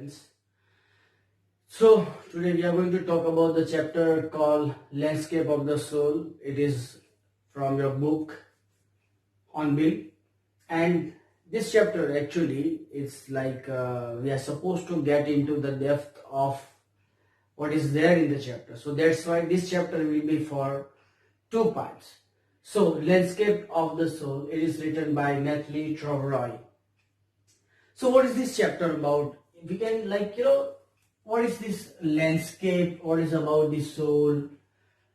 friends. So today we are going to talk about the chapter called Landscape of the Soul. It is from your book Hornbill, and this chapter actually is like we are supposed to get into the depth of what is there in the chapter. So that's why this chapter will be for two parts. So Landscape of the Soul, it is written by Natalie Troveroy. So what is this chapter about? We can what is this landscape? What is about the soul?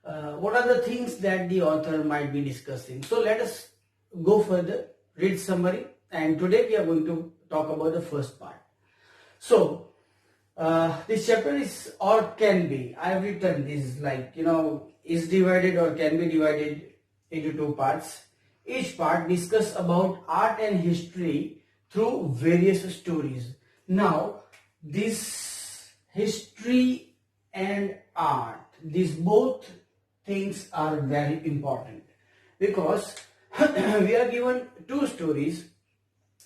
What are the things that the author might be discussing? So let us go further, read summary, and today we are going to talk about the first part. So this chapter is or can be, I have written this is divided or can be divided into two parts. Each part discuss about art and history through various stories. Now this history and art, these both things are very important because we are given two stories,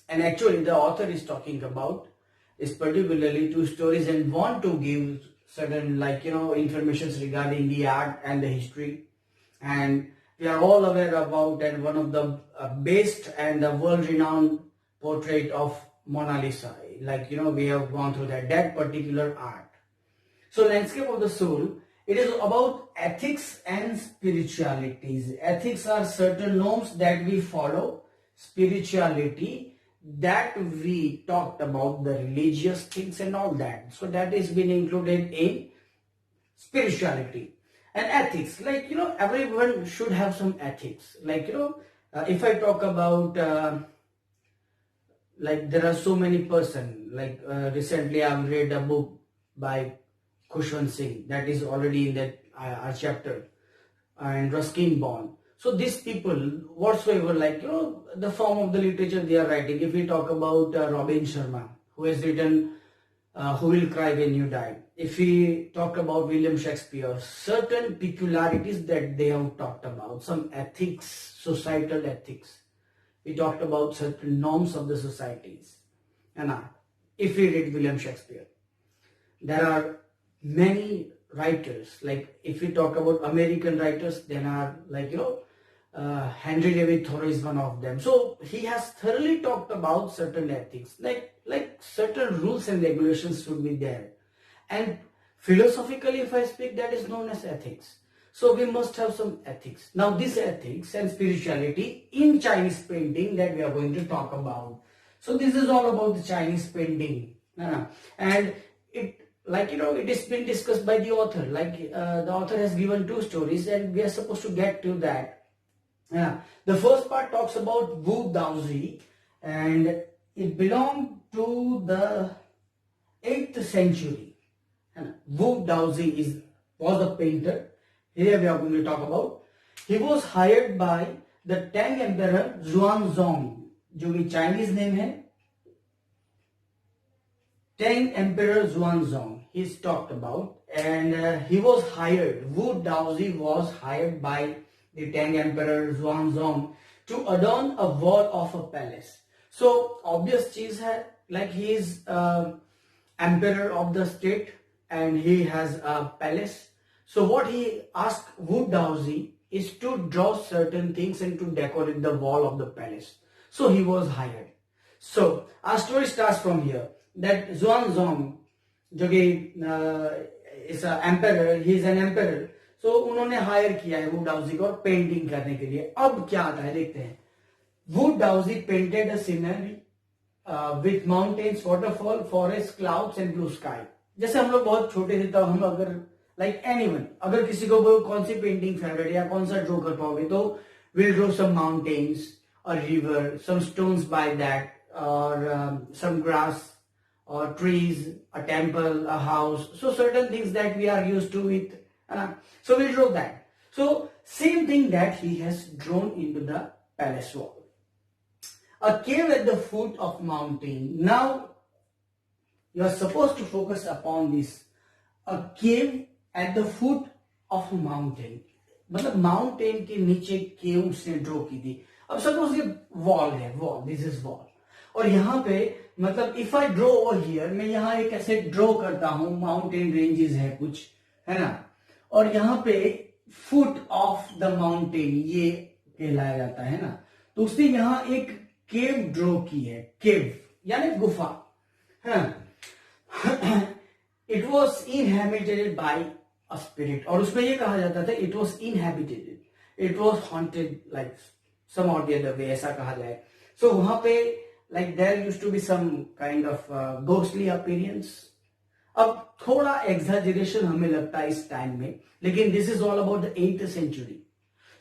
and actually the author is talking about is particularly two stories and want to give certain informations regarding the art and the history. And we are all aware about and one of the best and the world renowned portrait of Mona Lisa. We have gone through that particular art. So Landscape of the Soul, it is about ethics and spiritualities. Ethics are certain norms that we follow. Spirituality, that we talked about the religious things and all that. So that is been included in spirituality. And ethics, everyone should have some ethics. If I talk about there are so many person, recently I've read a book by Khushwant Singh that is already in that our chapter, and Ruskin Bond. So these people whatsoever, the form of the literature they are writing. If we talk about Robin Sharma, who has written Who Will Cry When You Die. If we talk about William Shakespeare, certain peculiarities that they have talked about, some ethics, societal ethics. We talked about certain norms of the societies. And if we read William Shakespeare, there are many writers. Like if we talk about American writers, then are Henry David Thoreau is one of them. So he has thoroughly talked about certain ethics, like certain rules and regulations should be there. And philosophically, if I speak, that is known as ethics. So we must have some ethics. Now this ethics and spirituality in Chinese painting that we are going to talk about. So this is all about the Chinese painting. And it has been discussed by the author. The author has given two stories and we are supposed to get to that. The first part talks about Wu Daozi, and it belonged to the 8th century. Wu Daozi was a painter. Here we are going to talk about. He was hired by the Tang Emperor Xuanzong, जो कि Chinese name है. Tang Emperor Xuanzong, he's talked about, and he was hired. Wu Daozi was hired by the Tang Emperor Xuanzong to adorn a wall of a palace. So obvious cheese hai, he is emperor of the state and he has a palace. So what he asked Wu Daozi is to draw certain things and to decorate the wall of the palace. So he was hired. So our story starts from here. That Xuanzong, is an emperor, he is an emperor. So उन्होंने higher किया है वू डाउजी को painting करने के लिए. अब क्या आता है देखते हैं. Wu Daozi painted a scenery with mountains, waterfall, forest, clouds and blue sky. जैसे हम लोग बहुत छोटे थे तब हम अगर एनीवन, अगर किसी को कौन सी पेंटिंग फेवरेट या कौन सा ड्रॉ कर पाओगे तो will draw some mountains, a river, some stones by that, और some grass or trees, a temple, a house. So certain things that we are used to with. So we draw that. So same thing that he has drawn into the palace wall. A cave at the foot of mountain. Now you are supposed to focus upon this. A cave at the foot of a mountain. मतलब mountain के नीचे केव उसने draw की थी. अब suppose ये wall है, wall, this is wall, और यहाँ पे मतलब if I draw over here, मैं यहाँ एक ऐसे ड्रॉ करता हूं, माउंटेन रेंजेस है कुछ, है ना, और यहाँ पे फुट ऑफ द माउंटेन ये कहलाया जाता है ना, तो उसने यहाँ एक केव ड्रॉ की है, केव यानी गुफा, है ना। It was inhabited by a spirit, और उसमें ये कहा जाता था it was inhabited, it was haunted like some और द अदर वे, ऐसा कहा जाए। सो वहां पे like there used to be some kind of ghostly appearance. अब थोड़ा एग्जैजरेशन हमें लगता है इस टाइम में, लेकिन this is all about the 8th century.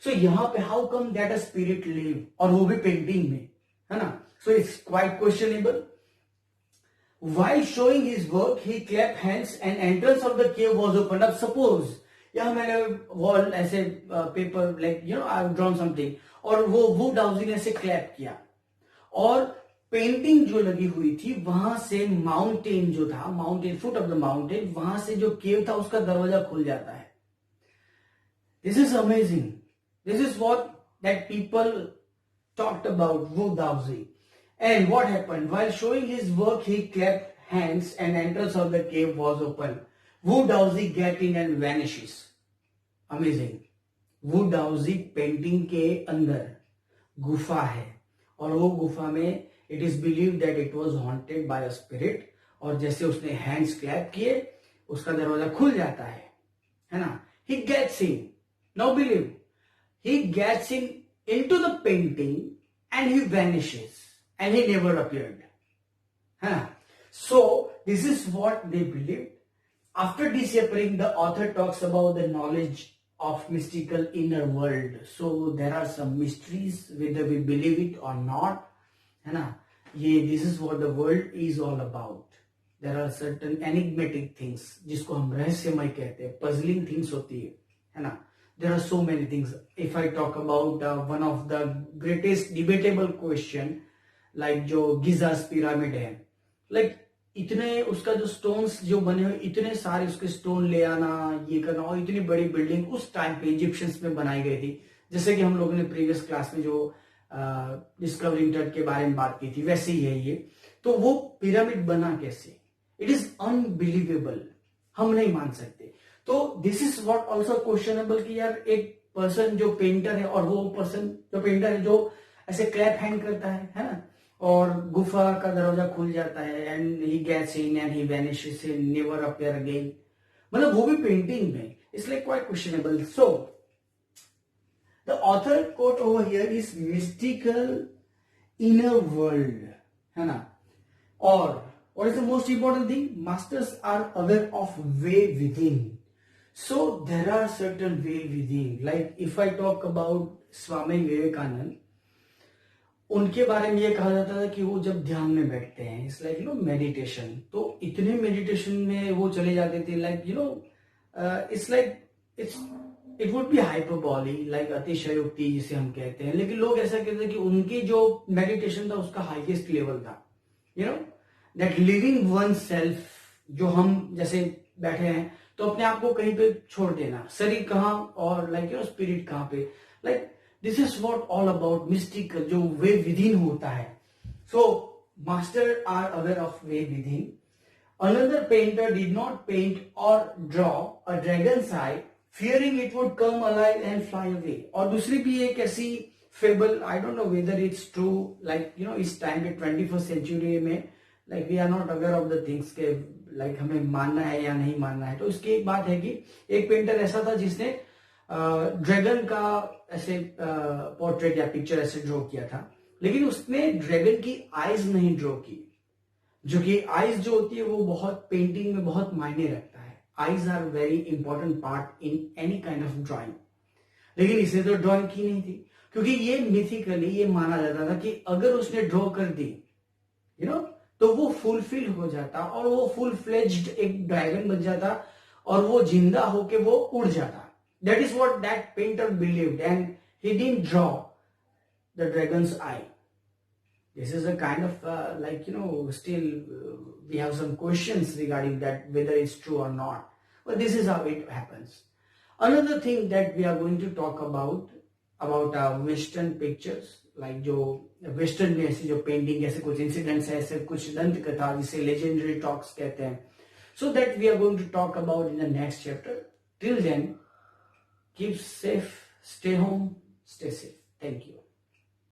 So यहाँ पे how come that a spirit live, और वो भी पेंटिंग में, है ना। So it's quite questionable. While showing his work, he clapped hands and entrance of the cave was opened. अब suppose यहाँ मैंने वॉल ऐसे paper like you no I have drawn something, और वो वुड हाउसिंग ऐसे क्लैप किया, और painting जो लगी हुई थी वहां से माउंटेन जो था, mountain foot of the mountain, वहां से जो केव था उसका दरवाजा खुल जाता है। This is amazing. This is what that people talked about would housing. And what happened? While showing his work, he clapped hands and entrance of the cave was open. Woodhousey get in and vanishes. Amazing. Woodhousey painting के अंदर गुफा है, और वो गुफा में it is believed that it was haunted by a spirit, और जैसे उसने हैंड्स क्लैप किए उसका दरवाजा खुल जाता है ना। He gets in. Now believe. He gets in into the painting and he vanishes. And he never appeared. So this is what they believed. After disappearing, the author talks about the knowledge of mystical inner world. So there are some mysteries whether we believe it or not. है ना, ये this is what the world is all about. There are certain enigmatic things जिसको हम रहस्यमय कहते हैं, puzzling things होती है ना. There are so many things. If I talk about one of the greatest debatable question, like जो गिजास pyramid है, लाइक इतने उसका जो स्टोन्स जो बने हुए, इतने सारे उसके स्टोन ले आना, ये करना, और इतनी बड़ी बिल्डिंग उस टाइम पे इजिप्शियंस में बनाई गई थी। जैसे कि हम लोगों ने प्रीवियस क्लास में जो डिस्कवरिंग टर्ट के बारे में बात की थी, वैसे ही है ये। तो वो पिरामिड बना कैसे, इट इज अनबिलीवेबल, हम नहीं मान सकते। तो this is what also questionable कि यार एक पर्सन जो पेंटर है, और वो पर्सन जो पेंटर है जो ऐसे क्लैप हैंड करता है ना, और गुफा का दरवाजा खुल जाता है, and he gets in and he vanishes and never appear again, मतलब वो भी पेंटिंग में, इसलिए quite questionable. So the author quote over here is mystical inner world, है ना। और what is the most important thing, masters are aware of way within. So there are certain way within, like if I talk about Swami Vivekananda, उनके बारे में ये कहा जाता था कि वो जब ध्यान में बैठते हैं, it's like you know meditation, तो इतने मेडिटेशन में वो चले जाते थे, like you know it's like it would be hyperbole, like अतिशयोक्ति जिसे हम कहते हैं, लेकिन लोग ऐसा कहते हैं कि उनकी जो मेडिटेशन था उसका हाईएस्ट लेवल था, you know that living one self, जो हम जैसे बैठे हैं तो अपने आप को कहीं पे छोड़ देना, शरीर कहाँ और लाइक यू नो स्पिरिट कहाँ पे, like this is what all about mystical, जो वे विद इन होता है। So master are aware of way within. Another painter did not paint or draw a dragon's eye, fearing it would come alive and fly away. और दूसरी भी एक ऐसी fable, I don't know whether it's true, like you know इस time पे 21st century में like we are not aware of the things के like हमें मानना है या नहीं मानना है। तो इसकी एक बात है कि एक पेंटर ऐसा था जिसने ड्रैगन का ऐसे पोर्ट्रेट या पिक्चर ऐसे ड्रॉ किया था, लेकिन उसने ड्रैगन की आईज नहीं ड्रॉ की, जो कि आईज जो होती है वो बहुत पेंटिंग में बहुत मायने रखता है। Eyes are very important part in any kind of drawing, लेकिन इसने तो ड्राइंग की नहीं थी, क्योंकि ये मिथिकली ये माना जाता था कि अगर उसने ड्रॉ कर दी यू नो तो वो फुलफिल हो जाता, और वो फुल फ्लेज्ड एक ड्रैगन बन जाता, और वो जिंदा होके वो उड़ जाता। That is what that painter believed, and he didn't draw the dragon's eye. This is a kind of like you know still we have some questions regarding that whether it's true or not, but this is how it happens. Another thing that we are going to talk about Western pictures, like जो western में ऐसी जो painting, ऐसे कुछ incidents है, ऐसे कुछ दंत कथा जिसे लेजेंडरी टॉक्स कहते हैं. So that we are going to talk about in the next chapter. Till then, keep safe, stay home, stay safe. Thank you.